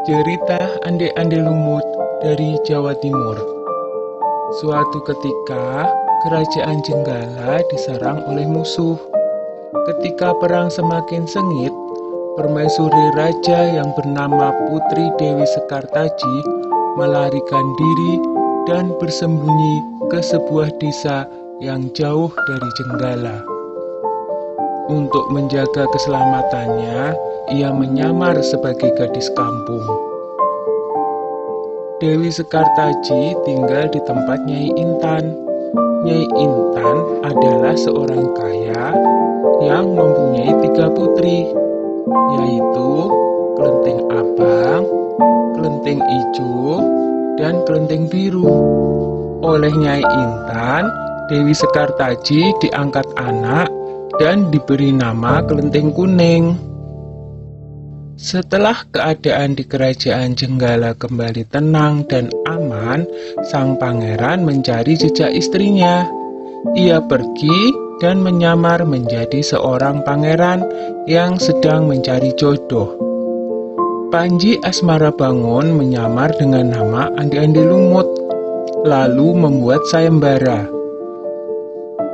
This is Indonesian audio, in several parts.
Cerita Ande-Ande Lumut dari Jawa Timur. Suatu ketika, kerajaan Jenggala diserang oleh musuh. Ketika perang semakin sengit, permaisuri raja yang bernama Putri Dewi Sekartaji melarikan diri dan bersembunyi ke sebuah desa yang jauh dari Jenggala. Untuk menjaga keselamatannya, ia menyamar sebagai gadis kampung. Dewi Sekartaji tinggal di tempat Nyai Intan. Nyai Intan adalah seorang kaya yang mempunyai 3 putri, yaitu Kelenteng Abang, Kelenteng Ijo, dan Kelenteng Biru. Oleh Nyai Intan, Dewi Sekartaji diangkat anak dan diberi nama Kelenteng Kuning. Setelah keadaan di kerajaan Jenggala kembali tenang dan aman, sang pangeran mencari jejak istrinya. Ia pergi dan menyamar menjadi seorang pangeran yang sedang mencari jodoh. Panji Asmarabangun menyamar dengan nama Ande-Ande Lumut, lalu membuat sayembara.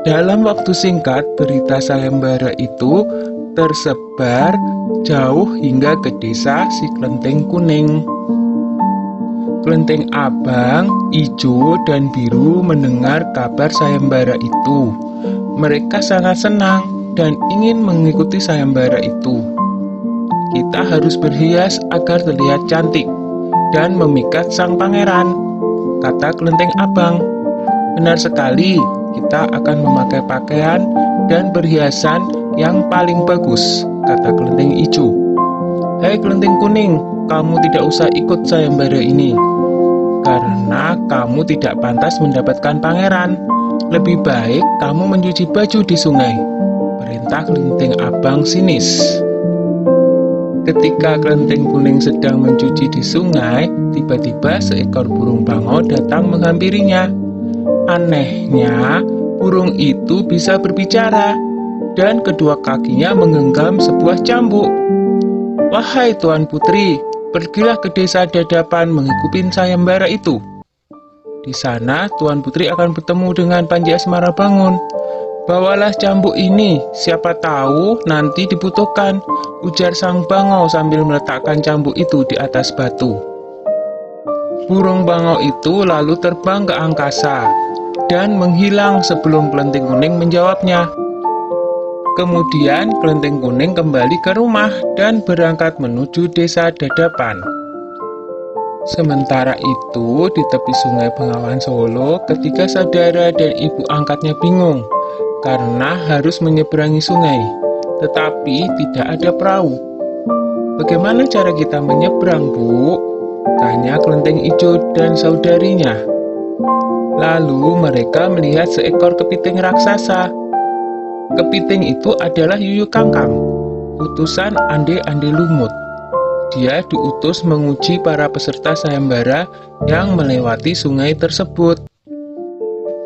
Dalam waktu singkat, berita sayembara itu tersebar jauh hingga ke desa si Kelenteng Kuning. Kelenteng Abang, Ijo, dan Biru mendengar kabar sayembara itu. Mereka sangat senang dan ingin mengikuti sayembara itu. Kita harus berhias agar terlihat cantik dan memikat sang pangeran, kata Kelenteng Abang. Benar sekali, kita akan memakai pakaian dan perhiasan yang paling bagus, kata Kelenteng Ijo. Hai Kelenteng Kuning, kamu tidak usah ikut sayembara ini, karena kamu tidak pantas mendapatkan pangeran. Lebih baik kamu mencuci baju di sungai, perintah Kelenteng Abang sinis. Ketika Kelenteng Kuning sedang mencuci di sungai, tiba-tiba seekor burung bangau datang menghampirinya. Anehnya, burung itu bisa berbicara dan kedua kakinya menggenggam sebuah cambuk. Wahai Tuan Putri, pergilah ke desa Dadapan mengikuti sayembara itu. Di sana Tuan Putri akan bertemu dengan Panji Asmarabangun. Bawalah cambuk ini, siapa tahu nanti dibutuhkan, ujar sang bangau sambil meletakkan cambuk itu di atas batu. Burung bangau itu lalu terbang ke angkasa dan menghilang sebelum Kelenteng Kuning menjawabnya. Kemudian Kelenteng Kuning kembali ke rumah dan berangkat menuju desa Dadapan. Sementara itu, di tepi sungai Bengawan Solo, ketiga saudara dan ibu angkatnya bingung karena harus menyeberangi sungai, tetapi tidak ada perahu. Bagaimana cara kita menyeberang, Bu? Tanya Kelenteng Ijo dan saudarinya. Lalu mereka melihat seekor kepiting raksasa. Kepiting itu adalah Yuyu Kangkang, utusan Ande-Ande Lumut. Dia diutus menguji para peserta sayembara yang melewati sungai tersebut.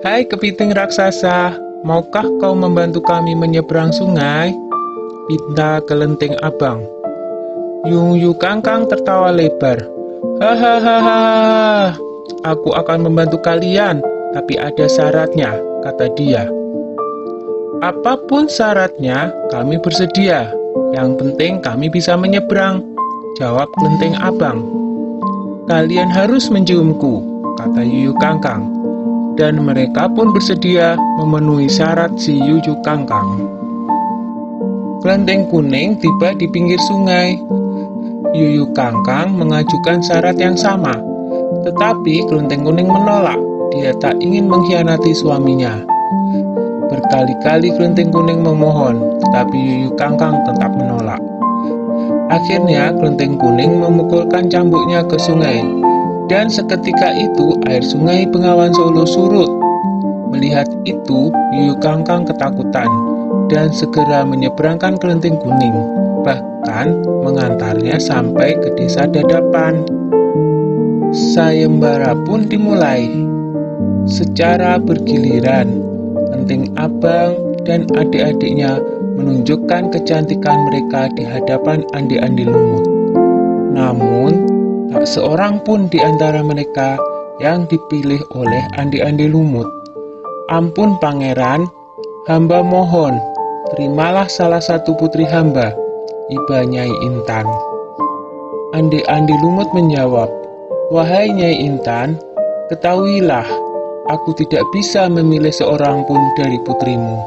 Hai kepiting raksasa, maukah kau membantu kami menyeberang sungai? Pinta Kelenteng Abang. Yuyu Kangkang tertawa lebar. Hahaha, aku akan membantu kalian, tapi ada syaratnya, kata dia. Apapun syaratnya, kami bersedia. Yang penting kami bisa menyeberang, jawab Kelenteng Abang. Kalian harus menciumku, kata Yuyu Kangkang. Dan mereka pun bersedia memenuhi syarat si Yuyu Kangkang. Kelenteng Kuning tiba di pinggir sungai. Yuyu Kangkang mengajukan syarat yang sama, tetapi Kelenteng Kuning menolak. Dia tak ingin mengkhianati suaminya. Berkali-kali Kelenteng Kuning memohon, tetapi Yuyu Kangkang tetap menolak. Akhirnya Kelenteng Kuning memukulkan cambuknya ke sungai, dan seketika itu air sungai Bengawan Solo surut. Melihat itu, Yuyu Kangkang ketakutan dan segera menyeberangkan Kelenteng Kuning, bahkan mengantarnya sampai ke desa Dadapan. Sayembara pun dimulai. Secara bergiliran, Kelenteng Abang dan adik-adiknya menunjukkan kecantikan mereka di hadapan Ande-Ande Lumut. Namun, Tak seorang pun di antara mereka yang dipilih oleh Andi-Andi Lumut. Ampun pangeran, hamba mohon, terimalah salah satu putri hamba, iba Nyai Intan. Andi-Andi Lumut menjawab, wahai Nyai Intan, ketahuilah, aku tidak bisa memilih seorang pun dari putrimu,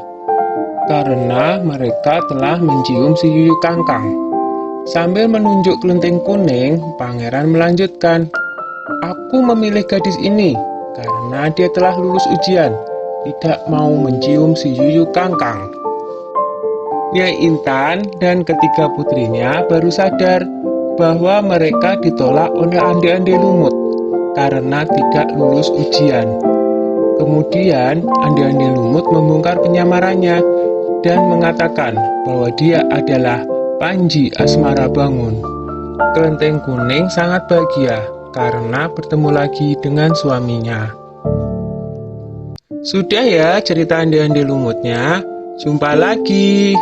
karena mereka telah mencium si Yuyu Kangkang. Sambil menunjuk kelenteng kuning, pangeran melanjutkan, aku memilih gadis ini karena dia telah lulus ujian, tidak mau mencium si Yuyu Kangkang. Nyai Intan dan ketiga putrinya baru sadar bahwa mereka ditolak oleh Andi-Andi Lumut karena tidak lulus ujian. Kemudian Andi-Andi Lumut membongkar penyamarannya dan mengatakan bahwa dia adalah Panji Asmara Bangun. Kelenteng kuning sangat bahagia karena bertemu lagi dengan suaminya. Sudah ya cerita Andi-Andi Lumutnya, jumpa lagi.